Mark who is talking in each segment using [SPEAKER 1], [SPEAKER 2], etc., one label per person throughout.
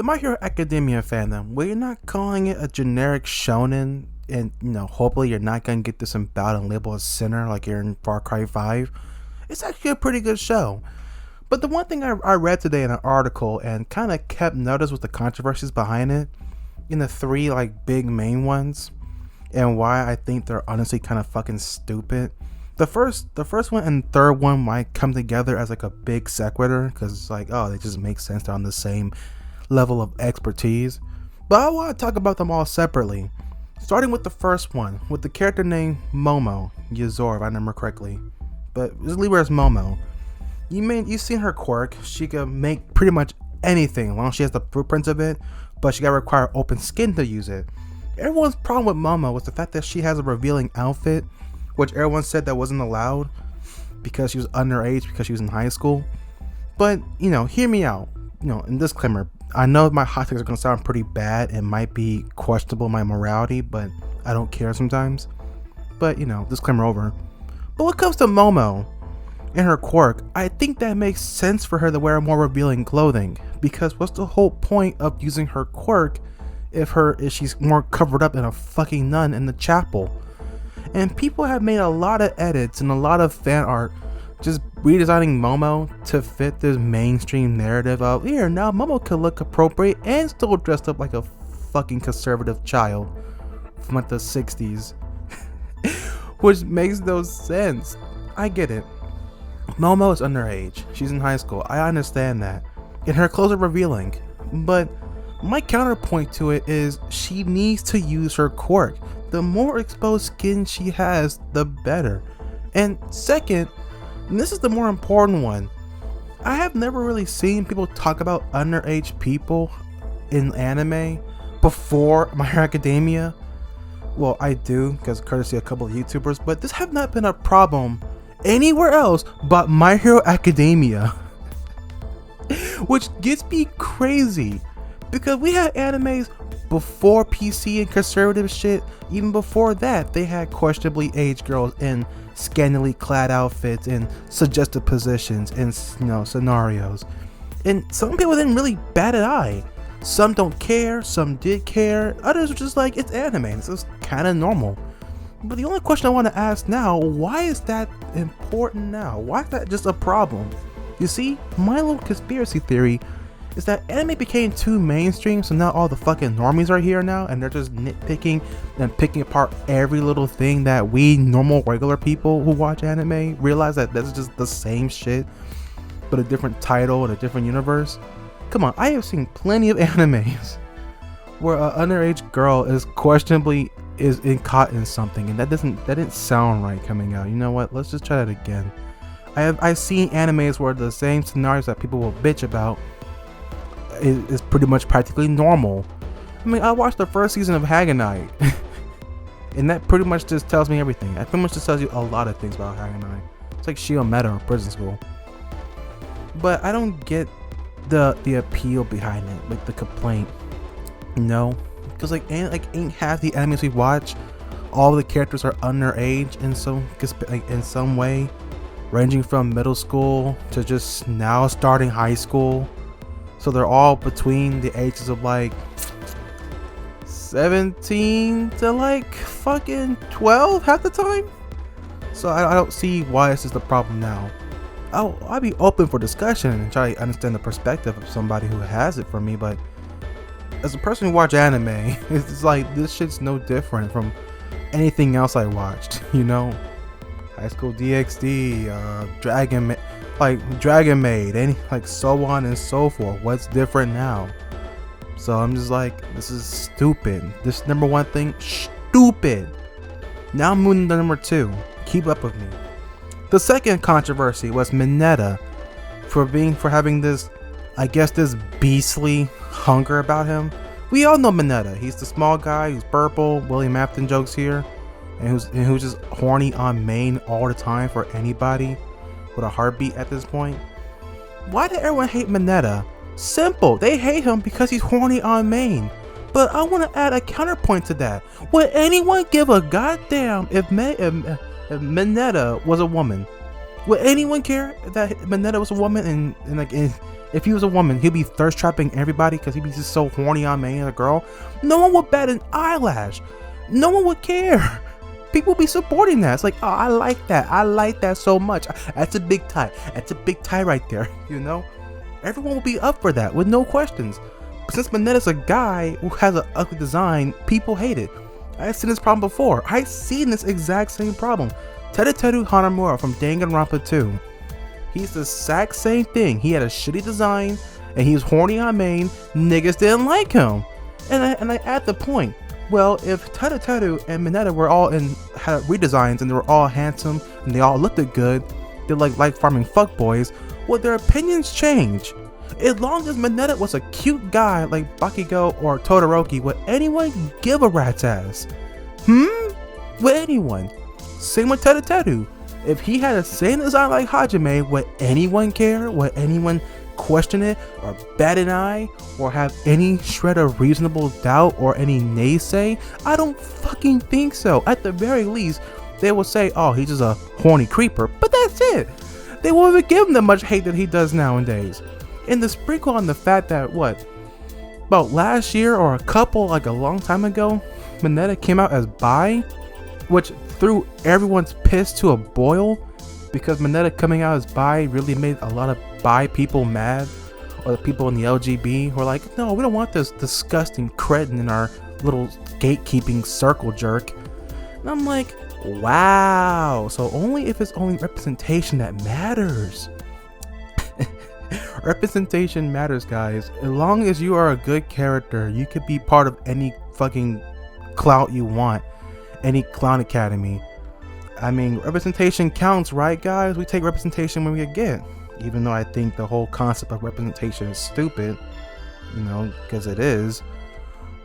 [SPEAKER 1] The My Hero Academia fandom, where you're not calling it a generic shonen, and hopefully you're not gonna get disemboweled and labeled a sinner like you're in Far Cry 5. It's actually a pretty good show. But the one thing I read today in an article and kind of kept notice with the controversies behind it, in the three like big main ones, and why I think they're honestly kind of fucking stupid. The first one and third one might come together as like a big sequitur because it's like, oh, they just make sense. They're on the same level of expertise. But I want to talk about them all separately. Starting with the first one, with the character named Momo Yuzor, if I remember correctly. But just leave her as Momo. You've seen her quirk. She can make pretty much anything as long as she has the blueprints of it, but she gotta require open skin to use it. Everyone's problem with Momo was the fact that she has a revealing outfit, which everyone said that wasn't allowed because she was underage, because she was in high school. But, hear me out. In disclaimer, I know my hot takes are gonna sound pretty bad and might be questionable my morality, but I don't care sometimes. But, disclaimer over. But when it comes to Momo and her quirk, I think that makes sense for her to wear more revealing clothing, because what's the whole point of using her quirk if she's more covered up than a fucking nun in the chapel? And people have made a lot of edits and a lot of fan art just redesigning Momo to fit this mainstream narrative of, here, now Momo could look appropriate and still dressed up like a fucking conservative child from like the 60s. Which makes no sense. I get it. Momo is underage. She's in high school. I understand that. And her clothes are revealing. But my counterpoint to it is she needs to use her quirk. The more exposed skin she has, the better. And second, and this is the more important one, I have never really seen people talk about underage people in anime before My Hero Academia. Well, I do, because courtesy of a couple of YouTubers, but this have not been a problem anywhere else but My Hero Academia. Which gets me crazy, because we had animes before PC and conservative shit. Even before that, they had questionably aged girls in scantily clad outfits and suggestive positions and scenarios, and some people didn't really bat an eye. Some don't care, some did care, others were just like, it's anime, so it's kind of normal. But the only question I want to ask now, why is that important now? Why is that just a problem? You see, my little conspiracy theory is that anime became too mainstream, so now all the fucking normies are here now, and they're just nitpicking and picking apart every little thing that we normal regular people who watch anime realize that that's just the same shit, but a different title and a different universe. Come on, I have seen plenty of animes where an underage girl is questionably caught in something, and that didn't sound right coming out. You know what? Let's just try that again. I've seen animes where the same scenarios that people will bitch about is pretty much practically normal. I mean, I watched the first season of Haganite, and that pretty much just tells me everything. That pretty much just tells you a lot of things about Haganite. It's like Shiometa or prison school. But I don't get the appeal behind it, like the complaint. Because ain't half the animes we watch, all the characters are underage in some way, ranging from middle school to just now starting high school. So they're all between the ages of like 17 to like fucking 12 half the time. So I don't see why this is the problem now. I'll be open for discussion and try to understand the perspective of somebody who has it from me, but as a person who watch anime, it's like this shit's no different from anything else I watched, High School DxD, Dragon Maid, any like so on and so forth. What's different now? So I'm just like, this is stupid. This number one thing, stupid. Now I'm moving to number two. Keep up with me. The second controversy was Mineta for having this, I guess, this beastly hunger about him. We all know Mineta. He's the small guy who's purple. William Afton jokes here, and who's just horny on main all the time for anybody with a heartbeat at this point. Why did everyone hate Mineta? Simple, they hate him because he's horny on main. But I want to add a counterpoint to that. Would anyone give a goddamn if Mineta was a woman? Would anyone care that Mineta was a woman and If he was a woman, he'd be thirst trapping everybody because he'd be just so horny on main a girl. No one would bat an eyelash. No one would care. People be supporting that. It's like, oh, I like that. I like that so much. That's a big tie. That's a big tie right there. You know, everyone will be up for that with no questions. But since Manetta's a guy who has an ugly design, people hate it. I've seen this problem before. I've seen this exact same problem. Teruteru Hanamura from Danganronpa 2. He's the exact same thing. He had a shitty design and he was horny on main. Niggas didn't like him. And I add the point. Well, if Teruteru and Mineta were all had redesigns and they were all handsome and they all looked good, they're like farming fuckboys, well, their opinions change. As long as Mineta was a cute guy like Bakugo or Todoroki, would anyone give a rat's ass? Would anyone? Same with Teruteru. If he had the same design like Hajime, would anyone care? Would anyone question it or bat an eye or have any shred of reasonable doubt or any naysay? I don't fucking think so. At the very least, they will say, oh, he's just a horny creeper, but that's it. They won't even give him the much hate that he does nowadays. And the sprinkle on the fact that about last year or a long time ago, Mineta came out as bi, which threw everyone's piss to a boil because Mineta coming out as bi really made a lot of bi people mad, or the people in the LGB who are like, no, we don't want this disgusting cretin in our little gatekeeping circle jerk. And I'm like, wow, so only if it's only representation that matters. Representation matters, guys. As long as you are a good character, you could be part of any fucking clout you want, any clown academy. I mean, representation counts, right, guys? We take representation when we get. Even though I think the whole concept of representation is stupid, you know, because it is.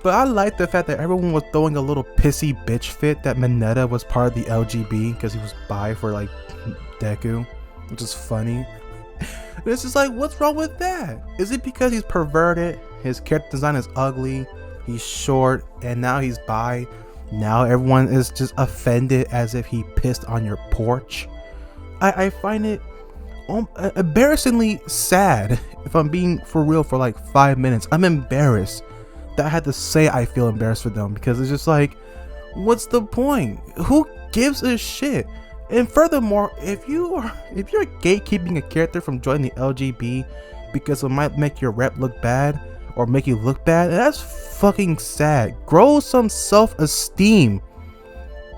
[SPEAKER 1] But I like the fact that everyone was throwing a little pissy bitch fit that Mineta was part of the LGB because he was bi for like Deku, which is funny. It's just like, what's wrong with that? Is it because he's perverted, his character design is ugly, he's short, and now he's bi? Now everyone is just offended as if he pissed on your porch? I find it embarrassingly sad. If I'm being for real for like 5 minutes, I'm embarrassed that I had to say I feel embarrassed for them, because it's just like, what's the point? Who gives a shit? And furthermore, if you're gatekeeping a character from joining the LGB because it might make your rep look bad or make you look bad, that's fucking sad. Grow some self-esteem.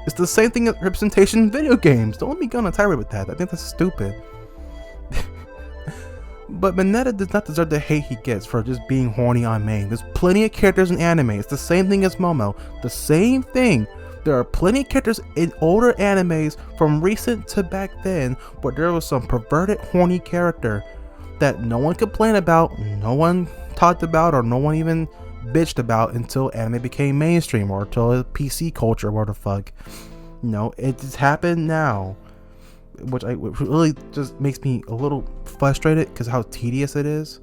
[SPEAKER 1] It's the same thing as representation in video games. Don't let me go on a tirade with that. I think that's stupid. But Mineta does not deserve the hate he gets for just being horny on main. There's plenty of characters in anime. It's the same thing as Momo. The same thing. There are plenty of characters in older animes from recent to back then where there was some perverted horny character that no one complained about, no one talked about, or no one even bitched about until anime became mainstream or until PC culture, what the fuck. You know, it just happened now, which really just makes me a little frustrated because how tedious it is.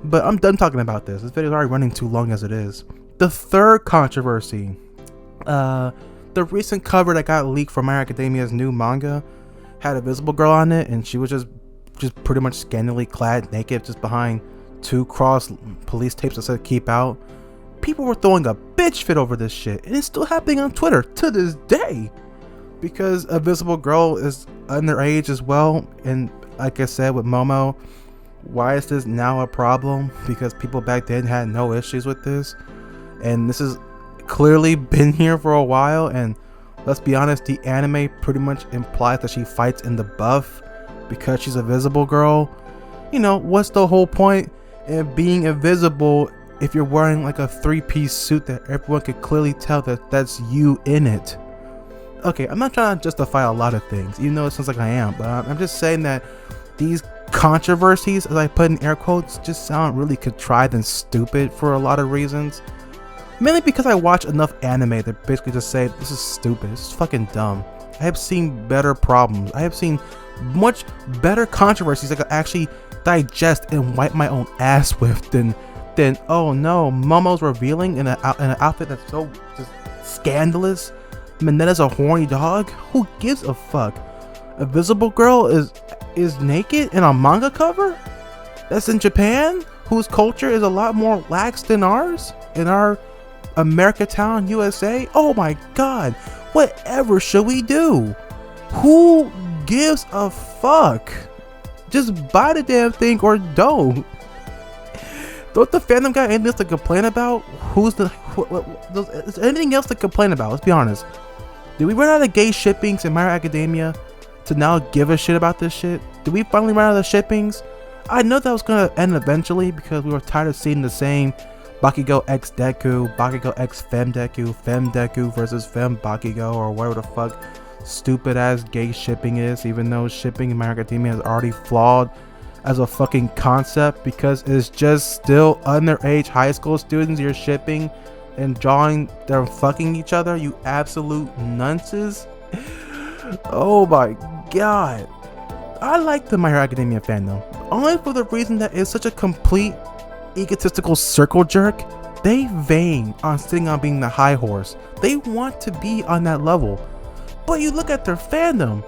[SPEAKER 1] But I'm done talking about this. This video is already running too long as it is. The third controversy. The recent cover that got leaked from My Hero Academia's new manga had a visible girl on it, and she was just pretty much scantily clad naked just behind 2 cross police tapes that said keep out. People were throwing a bitch fit over this shit, and it's still happening on Twitter to this day because a visible girl is underage as well. And like I said with Momo, why is this now a problem? Because people back then had no issues with this, and this is clearly been here for a while. And let's be honest, the anime pretty much implies that she fights in the buff because she's a visible girl. You know, what's the whole point in being invisible if you're wearing like a 3-piece suit that everyone could clearly tell that that's you in it? Okay, I'm not trying to justify a lot of things, even though it sounds like I am, but I'm just saying that these controversies, as I put in air quotes, just sound really contrived and stupid for a lot of reasons. Mainly because I watch enough anime that basically just say, this is stupid, this is fucking dumb. I have seen better problems. I have seen much better controversies I could actually digest and wipe my own ass with than oh no, Momo's revealing in an outfit that's so just scandalous. Mineta's a horny dog. Who gives a fuck? A visible girl is naked in a manga cover? that's in Japan, whose culture is a lot more lax than ours, in our America Town, USA. Oh my god, whatever should we do? Who gives a fuck? Just buy the damn thing or don't. Don't the fandom got anything else to complain about? Is there anything else to complain about? Let's be honest. Did we run out of gay shippings in My Hero Academia to now give a shit about this shit? Did we finally run out of shippings? I know that was gonna end eventually because we were tired of seeing the same Bakugo X Deku, Bakugo X Femdeku versus Fem Bakugo, or whatever the fuck stupid ass gay shipping is, even though shipping in My Hero Academia is already flawed as a fucking concept because it's just still underage high school students you're shipping and drawing them fucking each other, you absolute nunces. Oh my god. I like the My Hero Academia fandom, only for the reason that it's such a complete egotistical circle jerk. They vain on sitting on being the high horse. They want to be on that level. But you look at their fandom,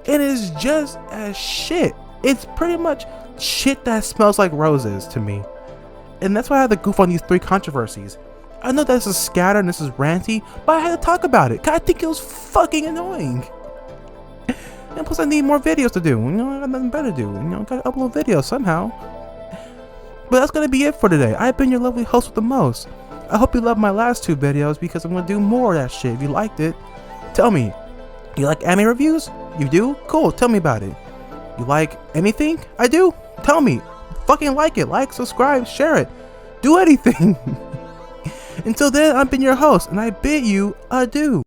[SPEAKER 1] it is just as shit. It's pretty much shit that smells like roses to me. And that's why I had to goof on these 3 controversies. I know this is scattered and this is ranty, but I had to talk about it, 'cause I think it was fucking annoying. And plus I need more videos to do, you know, I got nothing better to do, you know, I gotta upload videos somehow. But that's gonna be it for today. I've been your lovely host with the most. I hope you loved my last 2 videos because I'm gonna do more of that shit. If you liked it, tell me. You like anime reviews? You do? Cool, tell me about it. You like anything I do? Tell me. Fucking like it. Like, subscribe, share it. Do anything. Until then, I've been your host, and I bid you adieu.